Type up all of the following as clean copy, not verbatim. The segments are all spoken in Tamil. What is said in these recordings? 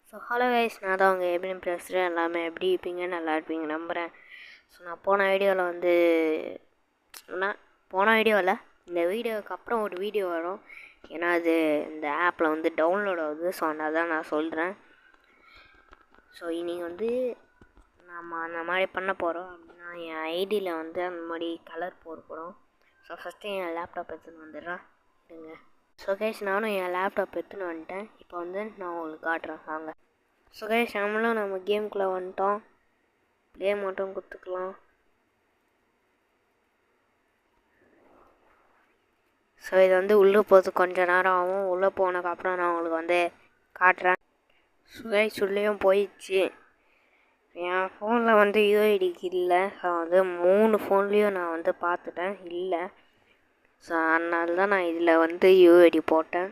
ஸோ ஹலோ கைஸ், நான் தான் அவங்க எப்படின்னு பேசுகிறேன். எல்லாமே எப்படி இருப்பீங்க, நல்லா இருப்பீங்க நம்புகிறேன். ஸோ நான் போன வீடியோவில் இந்த வீடியோவுக்கு அப்புறம் ஒரு வீடியோ வரும். ஏன்னா அது இந்த ஆப்பில் வந்து டவுன்லோட் ஆகுது. ஸோ அதனால தான் நான் சொல்கிறேன். ஸோ இன்றைக்கி வந்து நம்ம அந்த மாதிரி பண்ண போகிறோம். அப்படின்னா என் ஐடியில் வந்து அந்த மாதிரி கலர் போட போகிறோம். ஸோ ஃபஸ்ட்டு என் லேப்டாப் எடுத்துன்னு வந்துடுறேன் இருங்க. ஸோ கைஸ், நானும் என் லேப்டாப் எடுத்துன்னு வந்துட்டேன். இப்போ வந்து நான் உங்களுக்கு காட்டுறேன் வாங்க. ஸோ கைஸ், நம்ம கேமுக்குள்ளே வந்துட்டோம். கேம் மட்டும் கொடுத்துக்கலாம். ஸோ இது வந்து உள்ளே போகிறது கொஞ்சம் நேரம் ஆகும். உள்ளே போனதுக்கப்புறம் நான் உங்களுக்கு வந்து காட்டுறேன். ஸோ கைஸ், உள்ளேயும் போயிடுச்சு. என் ஃபோனில் வந்து யூஐடிக்கு இல்லை. ஸோ வந்து 3 ஃபோன்லேயும் நான் வந்து பார்த்துட்டேன், இல்லை. ஸோ அதனால தான் நான் இதில் வந்து யூஐடி போட்டேன்.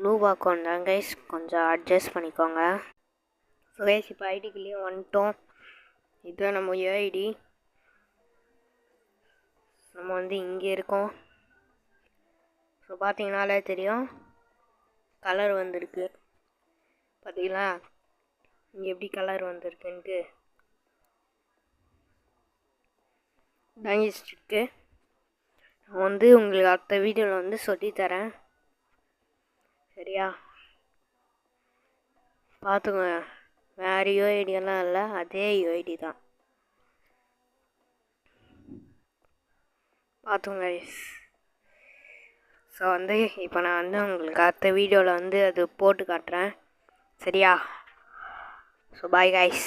நூப் அக்கௌண்ட் தான் கைஸ், கொஞ்சம் அட்ஜஸ்ட் பண்ணிக்கோங்க. ஸோ கைஸ், இப்போ ஐடிக்குள்ளேயே வந்துட்டோம். இதுதான் நம்ம யூஐடி. நம்ம வந்து இங்கே இருக்கோம். ஸோ பார்த்தீங்கனாலே தெரியும், கலர் வந்திருக்கு. பார்த்தீங்களா இங்கே எப்படி கலர் வந்திருக்குன்ட்டு தாங்கிச்சிருக்கு. நான் வந்து உங்களுக்கு அடுத்த வீடியோவில் வந்து சொல்லித்தரேன், சரியா? பார்த்துக்கோங்க, வேறு யூஐடியெல்லாம் இல்லை, அதே யூஐடி தான். பார்த்துங்க கைஸ். ஸோ வந்து இப்போ நான் வந்து உங்களுக்கு அடுத்த வீடியோவில் வந்து அது போட்டு காட்டுறேன், சரியா? So bye guys.